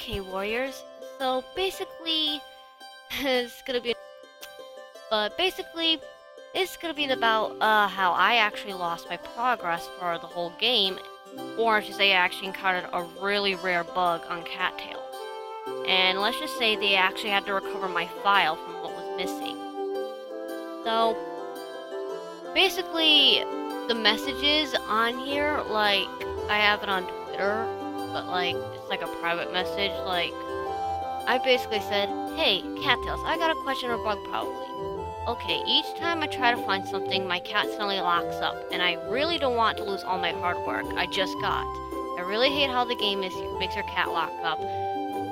Okay, warriors. So basically, it's gonna be, but basically, it's gonna be about how I actually lost my progress for the whole game, or I should say, I actually encountered a really rare bug on Cattails. And let's just say they actually had to recover my file from what was missing. So basically, the messages on here, like I have it on Twitter, but like it's like a private message. Like I basically said, "Hey, Cattails, I got a question or bug probably. Okay, each time I try to find something, my cat suddenly locks up, and I really don't want to lose all my hard work I just got. I really hate how the game makes your cat lock up,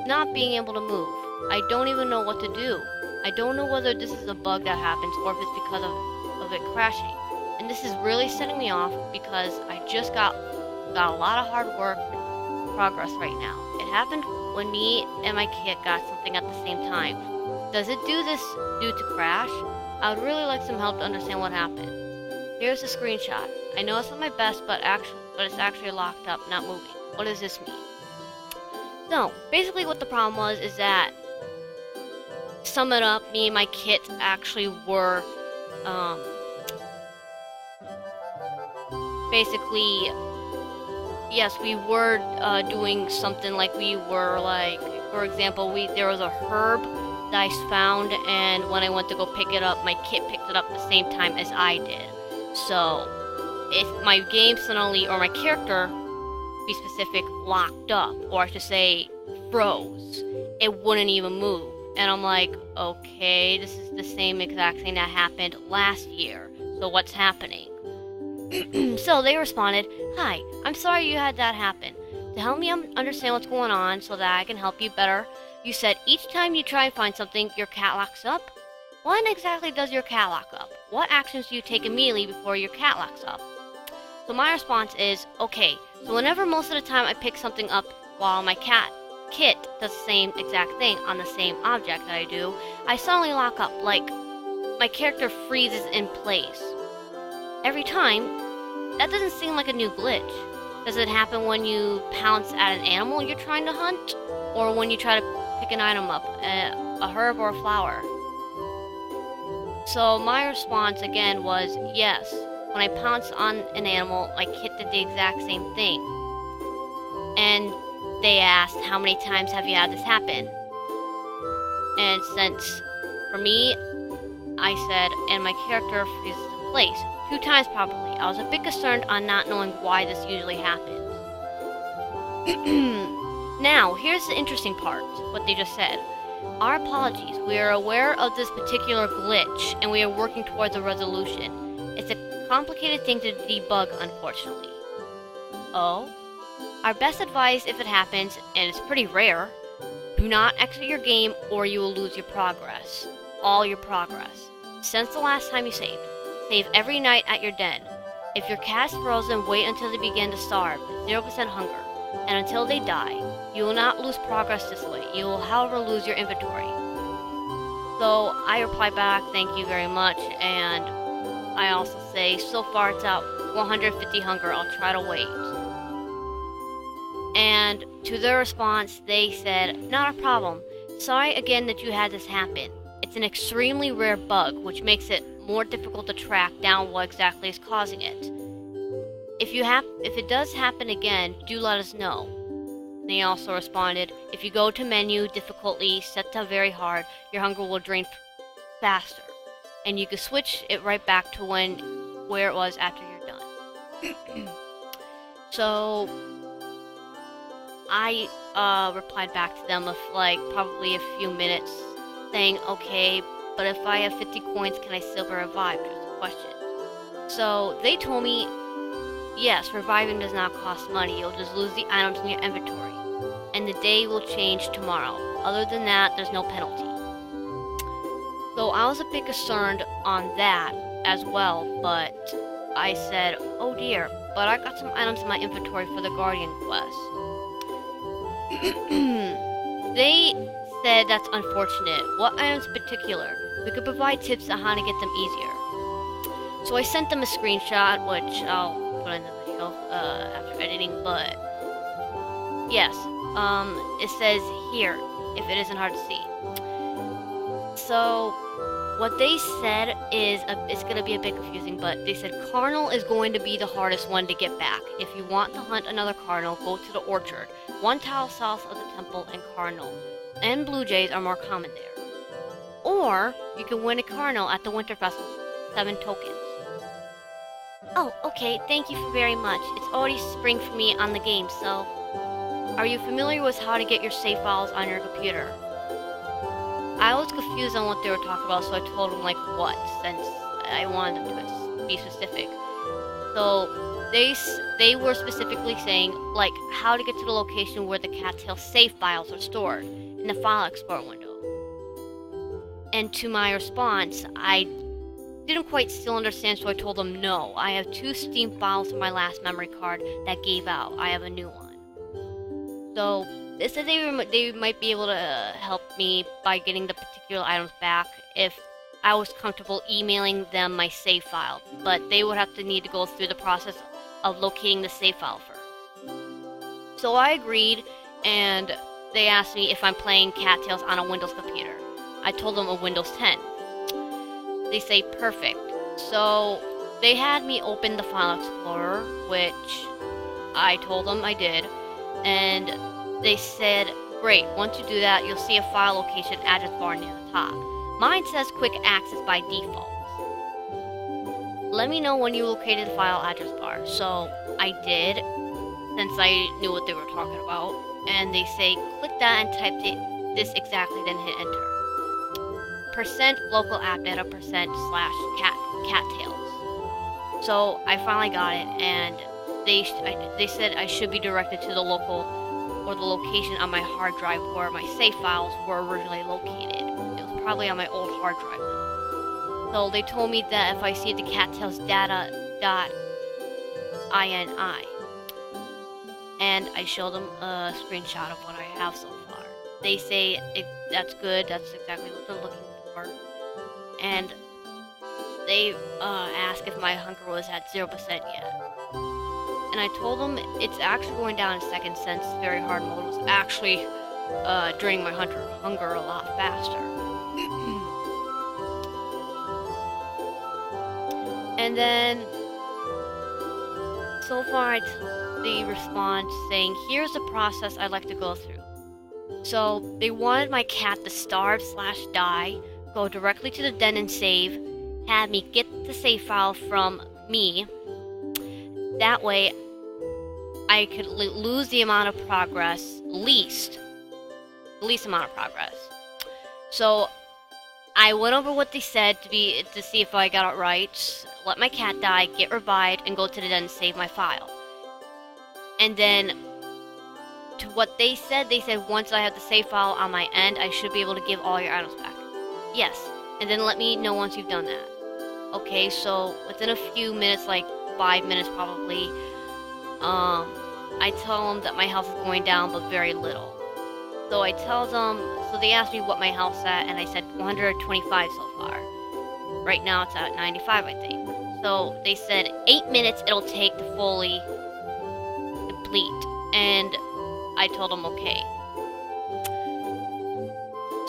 not being able to move. I don't even know what to do. I don't know whether this is a bug that happens or if it's because of it crashing. And this is really setting me off because I just got a lot of hard work progress right now. It happened when me and my kid got something at the same time. Does it do this due to crash? I would really like some help to understand what happened. Here's a screenshot. I know it's not my best, but it's actually locked up, not moving. What does this mean?" So, basically what the problem was is that, to sum it up, me and my kit actually were, basically, yes, we were, doing something like we were, like, for example, there was a herb that I found, and when I went to go pick it up, my kit picked it up at the same time as I did. So, if my game suddenly, or my character, be specific, locked up, or I should say froze, it wouldn't even move. And I'm like, okay, this is the same exact thing that happened last year, so what's happening? So they responded, "Hi, I'm sorry you had that happen. To help me understand what's going on so that I can help you better, you said each time you try and find something, your cat locks up? When exactly does your cat lock up? What actions do you take immediately before your cat locks up?" So my response is, okay, so whenever most of the time I pick something up while my kit does the same exact thing on the same object that I do, I suddenly lock up, like my character freezes in place. Every time, that doesn't seem like a new glitch. Does it happen when you pounce at an animal you're trying to hunt? Or when you try to pick an item up, a herb or a flower? So my response again was, yes. When I pounced on an animal, my kit did the exact same thing. And they asked, how many times have you had this happen? And since, for me, I said, and my character freezes in place. 2 times probably. I was a bit concerned on not knowing why this usually happens. Now, here's the interesting part, what they just said. Our apologies. We are aware of this particular glitch, and we are working towards a resolution. It's a complicated thing to debug, unfortunately. Oh? Our best advice if it happens, and it's pretty rare, do not exit your game or you will lose your progress. All your progress. Since the last time you saved. Save every night at your den. If your cat's frozen, wait until they begin to starve, 0% hunger, and until they die. You will not lose progress this way. You will, however, lose your inventory. So I reply back, thank you very much, and I also say, so far it's at 150 hunger, I'll try to wait. And to their response, they said, not a problem. Sorry again that you had this happen. It's an extremely rare bug, which makes it more difficult to track down what exactly is causing it. If it does happen again, do let us know. And they also responded, if you go to menu, difficulty, set to very hard, your hunger will drain faster. And you can switch it right back to where it was after you're done. So I replied back to them with like probably a few minutes saying, okay, but if I have 50 coins, can I still revive? Just a question. So they told me, yes, reviving does not cost money. You'll just lose the items in your inventory. And the day will change tomorrow. Other than that, there's no penalty. So I was a bit concerned on that as well, but I said, oh dear, but I got some items in my inventory for the Guardian quest. They said that's unfortunate. What items in particular? We could provide tips on how to get them easier. So I sent them a screenshot, which I'll put in the video after editing, but Yes. It says here, if it isn't hard to see. So, what they said is, it's going to be a bit confusing, but they said Cardinal is going to be the hardest one to get back. If you want to hunt another Cardinal, go to the Orchard, 1 tile south of the temple, and Cardinal. And Blue Jays are more common there. Or, you can win a Cardinal at the Winter Festival, 7 tokens. Oh, okay, thank you very much. It's already spring for me on the game, so... Are you familiar with how to get your save files on your computer? I was confused on what they were talking about, so I told them, like, what, since I wanted them to be specific. So, they were specifically saying, like, how to get to the location where the Cattails save files are stored, in the File Explorer window. And to my response, I didn't quite still understand, so I told them, no, I have 2 Steam files from my last memory card that gave out. I have a new one. So, they said they might be able to help me by getting the particular items back if I was comfortable emailing them my save file, but they would have to need to go through the process of locating the save file first. So I agreed, and they asked me if I'm playing Cattails on a Windows computer. I told them a Windows 10. They say perfect. So they had me open the File Explorer, which I told them I did, and they said, great, once you do that, you'll see a file location address bar near the top. Mine says quick access by default. Let me know when you located the file address bar. So I did, since I knew what they were talking about, and they say, click that and type this exactly, then hit enter. Percent local app data percent / cattails. So I finally got it, and they said I should be directed to the local or the location on my hard drive where my save files were originally located. It was probably on my old hard drive though. So they told me that if I see the cattails data.ini, and I showed them a screenshot of what I have so far. They say that's good, that's exactly what they're looking for. And they asked if my hunger was at 0% yet. And I told them it's actually going down in a second since very hard mode was actually draining my hunger a lot faster. And then, so far the response saying, here's the process I'd like to go through. So they wanted my cat to starve / die, go directly to the den and save, had me get the save file from me. That way, I could lose the amount of progress, the least amount of progress. So I went over what they said to see if I got it right. Let my cat die, get revived, and go to the den and save my file. And then, to what they said once I have the save file on my end, I should be able to give all your items back. Yes, and then let me know once you've done that. Okay, so within a few minutes, like 5 minutes probably, I tell them that my health is going down, but very little. So I tell them, so they asked me what my health's at, and I said 125 so far. Right now it's at 95, I think. So they said 8 minutes it'll take to fully deplete, and I told them okay.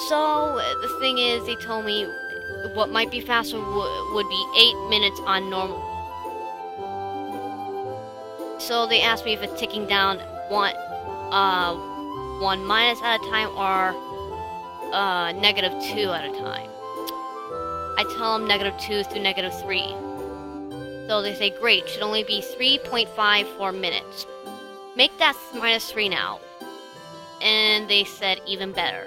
So the thing is, they told me what might be faster would be 8 minutes on normal. So they asked me if it's ticking down one minus at a time or -2 at a time. I tell them -2 through -3. So they say, great, should only be 3.54 minutes. Make that -3 now. And they said, even better.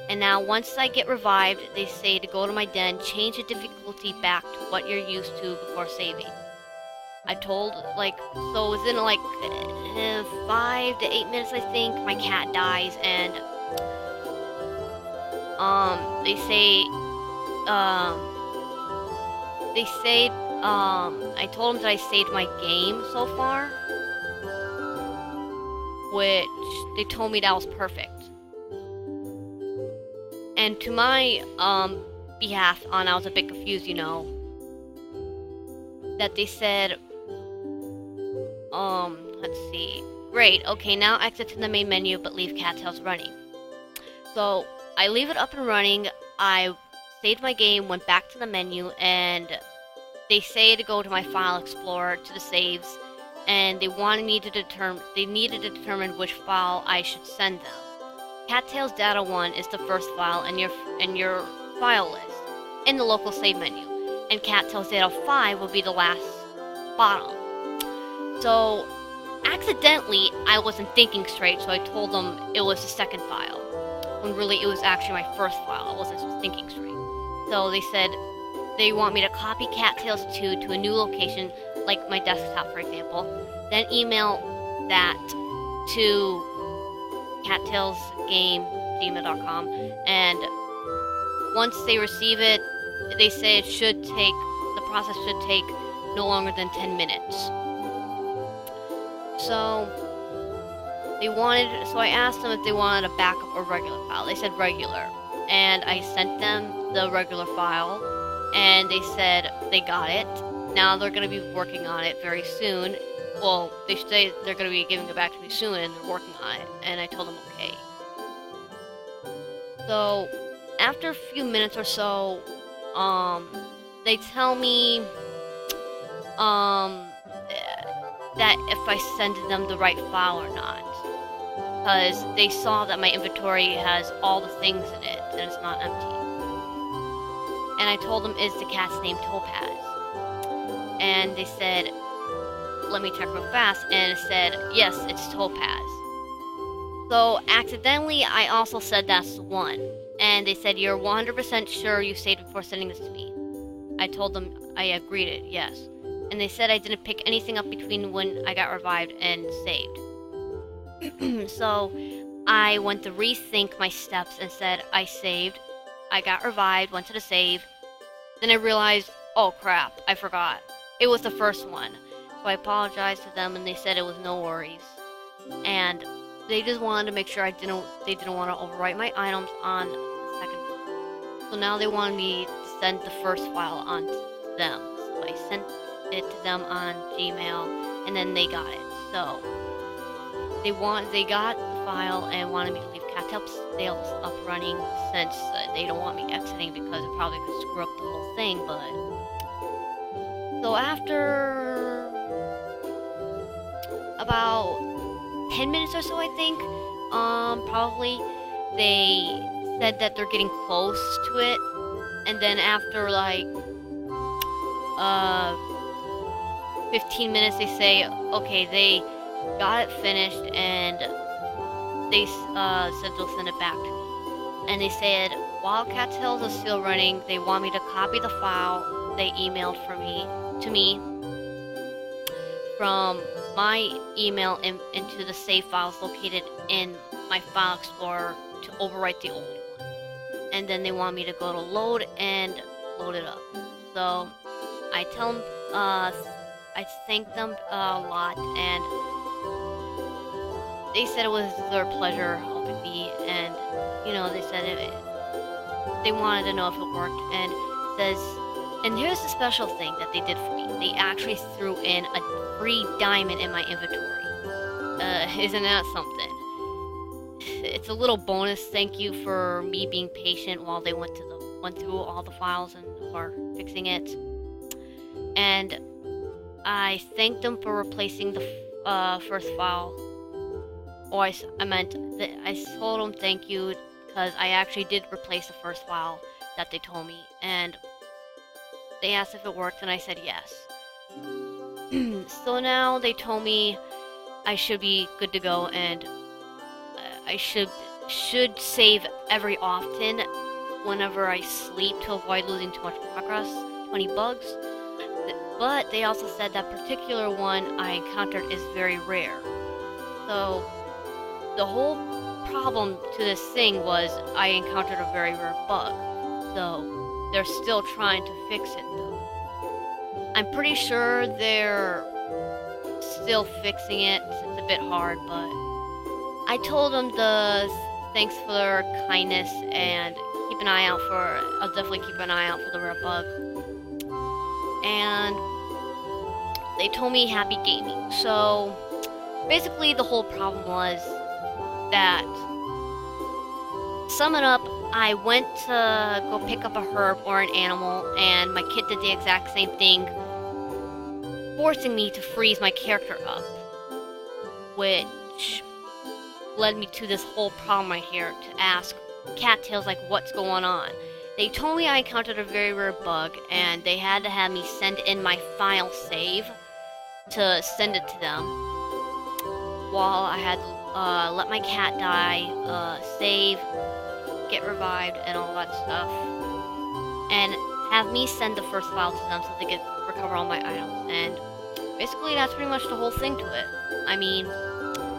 And now once I get revived, they say to go to my den, change the difficulty back to what you're used to before saving. I told, so within 5 to 8 minutes, I think, my cat dies, and they say I told them that I saved my game so far, which they told me that was perfect. And to my behalf, I was a bit confused, that they said, let's see, Great, okay, now exit to the main menu, but leave Cattails running. So, I leave it up and running, I saved my game, went back to the menu, and they say to go to my file explorer, to the saves, and they wanted me to needed to determine which file I should send them. Cattails Data 1 is the first file in your file list, in the local save menu, and Cattails Data 5 will be the last bottom. So, accidentally, I wasn't thinking straight, so I told them it was the second file, when really it was actually my first file. I wasn't just thinking straight. So they said they want me to copy Cattails 2 to a new location, like my desktop, for example, then email that to cattailsgame@gmail.com, and once they receive it, they say the process should take no longer than 10 minutes. So I asked them if they wanted a backup or regular file. They said regular, and I sent them the regular file, and they said they got it. Now they're going to be working on it very soon. Well, they say they're going to be giving it back to me soon, and they're working on it, and I told them okay. So, after a few minutes or so, they tell me, that if I send them the right file or not. Because they saw that my inventory has all the things in it, and it's not empty. And I told them, is the cat's name Topaz? And they said, let me check real fast, and it said, yes, it's Topaz. So, accidentally, I also said that's the one. And they said, you're 100% sure you saved before sending this to me? I told them I agreed it, yes. And they said I didn't pick anything up between when I got revived and saved. So, I went to rethink my steps and said I saved, I got revived, went to the save. Then I realized, oh crap, I forgot. It was the first one. So I apologized to them, and they said it was no worries. And they just wanted to make sure they didn't want to overwrite my items on the second file. So now they wanted me to send the first file on to them. So I sent it to them on Gmail, and then they got it. So they got the file and wanted me to leave Cattails up running, since they don't want me exiting because it probably could screw up the whole thing. But so after about 10 minutes or so, I think, probably, they said that they're getting close to it, and then after like 15 minutes, they say, okay, they got it finished, and they said they'll send it back to me. And they said, while Cattails is still running, they want me to copy the file they emailed to me from my email into the save files located in my file explorer to overwrite the old one. And then they want me to go to load and load it up. So I tell them, I thank them a lot, and they said it was their pleasure helping me, and they said they wanted to know if it worked, and says, and here's the special thing that they did for me. They actually threw in a free diamond in my inventory. Isn't that something? It's a little bonus thank you for me being patient while they went through all the files and are fixing it. And I thanked them for replacing the first file. Or I told them thank you because I actually did replace the first file that they told me, and they asked if it worked, and I said yes. So now they told me I should be good to go, and I should save every often whenever I sleep to avoid losing too much progress, 20 bugs. But they also said that particular one I encountered is very rare. So the whole problem to this thing was I encountered a very rare bug. So they're still trying to fix it though. I'm pretty sure they're still fixing it. It's a bit hard, but I told them thanks for their kindness, and I'll definitely keep an eye out for the rare bug. And they told me happy gaming. So basically the whole problem was that, sum it up, I went to go pick up a herb or an animal, and my kid did the exact same thing, forcing me to freeze my character up, which led me to this whole problem right here, to ask Cattails, like, what's going on? They told me I encountered a very rare bug, and they had to have me send in my file save to send it to them, while I had to let my cat die, save, get revived, and all that stuff, and have me send the first file to them so they could recover all my items. And basically that's pretty much the whole thing to it. I mean,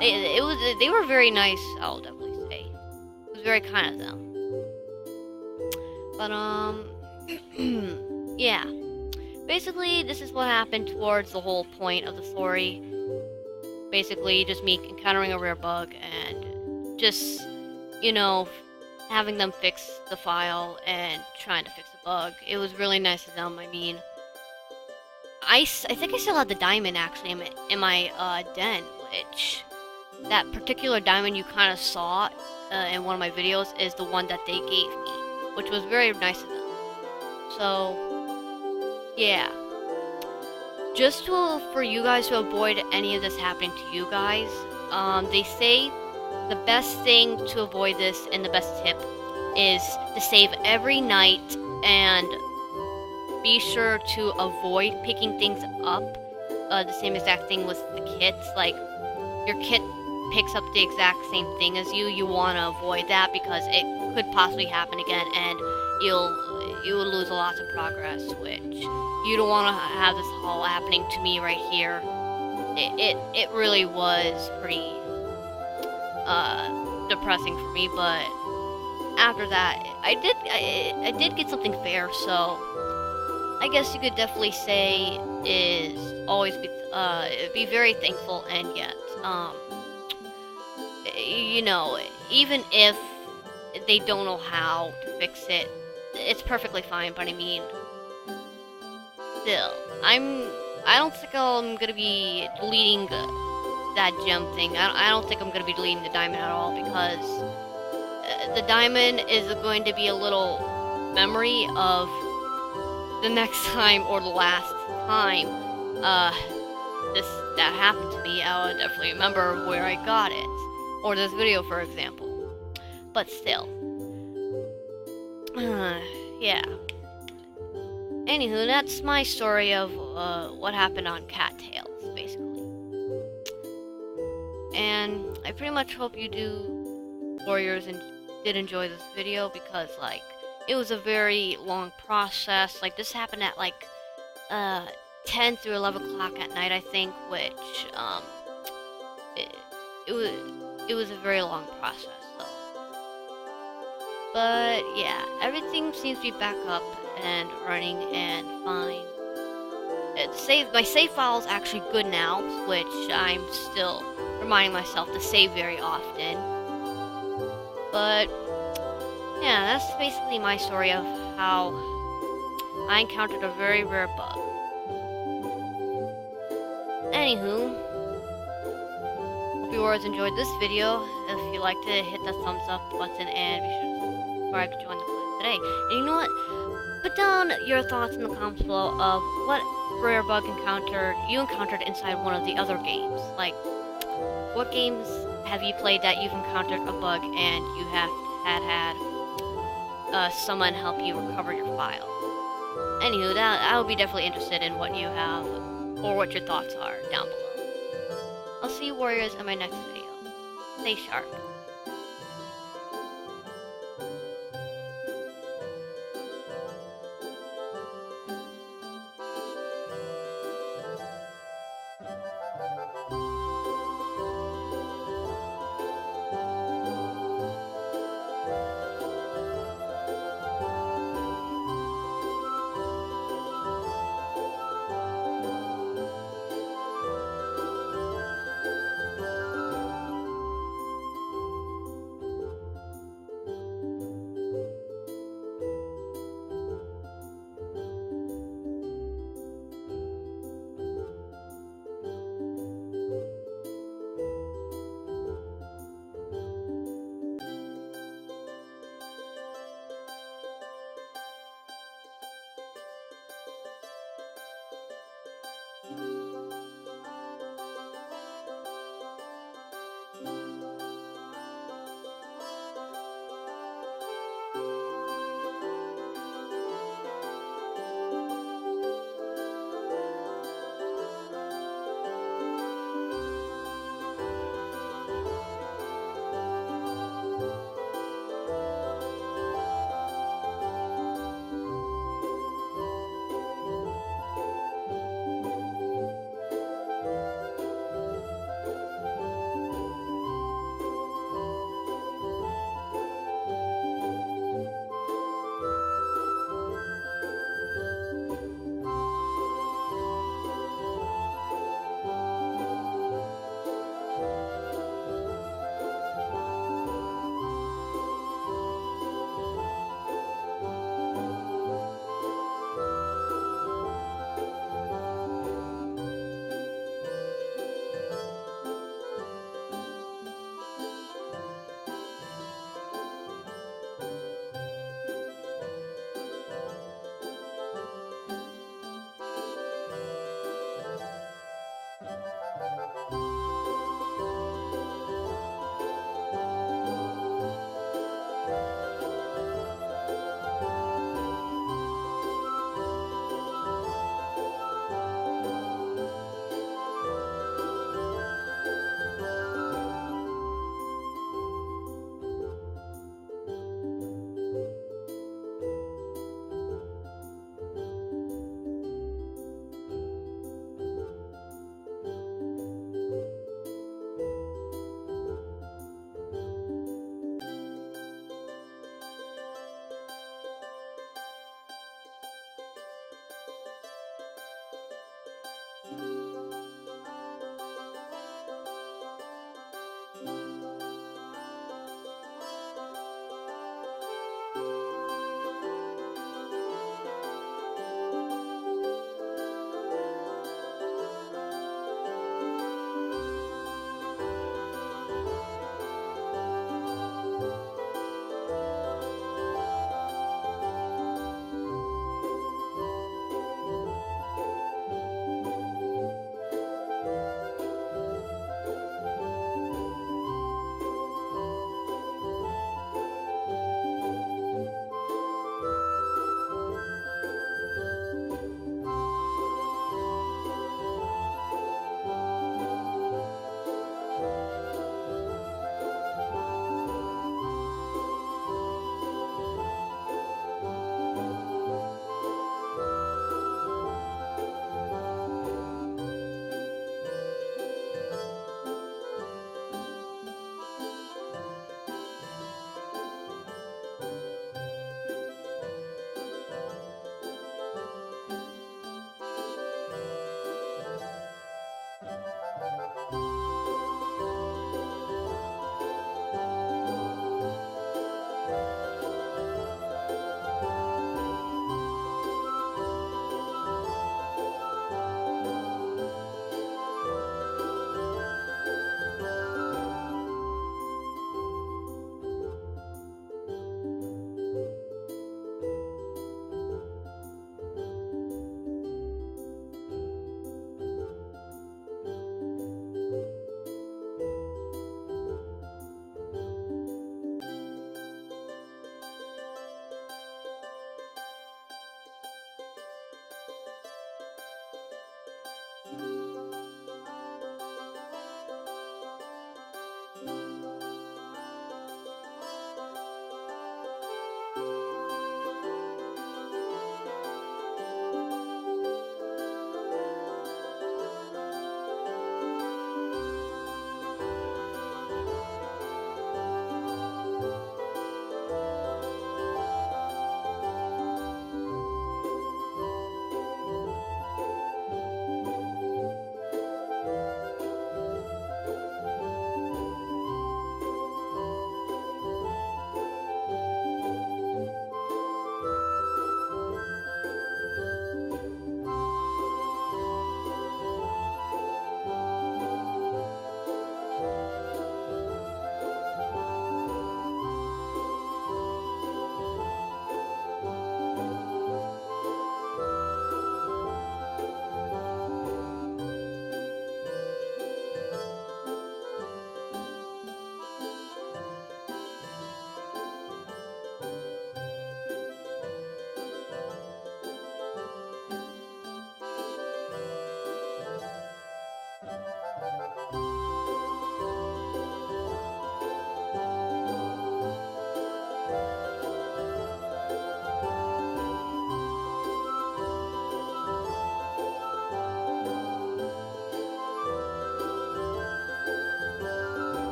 they were very nice, I'll definitely say. It was very kind of them. But yeah. Basically, this is what happened towards the whole point of the story. Basically, just me encountering a rare bug and just, you know, having them fix the file and trying to fix the bug. It was really nice of them. I mean, I think I still have the diamond, actually, in my den, which, that particular diamond you kind of saw in one of my videos is the one that they gave me, which was very nice of them. So, yeah. Just for you guys to avoid any of this happening to you guys, they say the best thing to avoid this, and the best tip, is to save every night and be sure to avoid picking things up. The same exact thing with the kits. Like, your kit picks up the exact same thing as you. You want to avoid that because it could possibly happen again, and you will lose a lot of progress, which you don't want to have this all happening to me right here. It really was pretty depressing for me, but after that, I did get something fair, so I guess you could definitely say is always be very thankful, and yet, you know, even if they don't know how to fix it, it's perfectly fine. But I mean, still, I don't think I'm gonna be deleting that gem thing. I don't think I'm gonna be deleting the diamond at all, because the diamond is going to be a little memory of the next time or the last time that happened to me. I would definitely remember where I got it, or this video, for example. But still, yeah. Anywho, that's my story of what happened on Cattails, basically. And I pretty much hope you warriors, and did enjoy this video, because, like, it was a very long process. Like, this happened at, like, 10 through 11 o'clock at night, I think, which, it was a very long process, so. But, yeah, everything seems to be back up and running and fine. My save file is actually good now, which I'm still reminding myself to save very often. But, yeah, that's basically my story of how I encountered a very rare bug. Anywho, hope you guys enjoyed this video. If you liked it, hit that thumbs up button, and be sure to subscribe to join the club today. And you know what? Put down your thoughts in the comments below of what rare bug you encountered inside one of the other games. Like, what games have you played that you've encountered a bug and you have had someone help you recover your file? Anywho, I would be definitely interested in what you have, or what your thoughts are down below. I'll see you warriors in my next video. Stay sharp.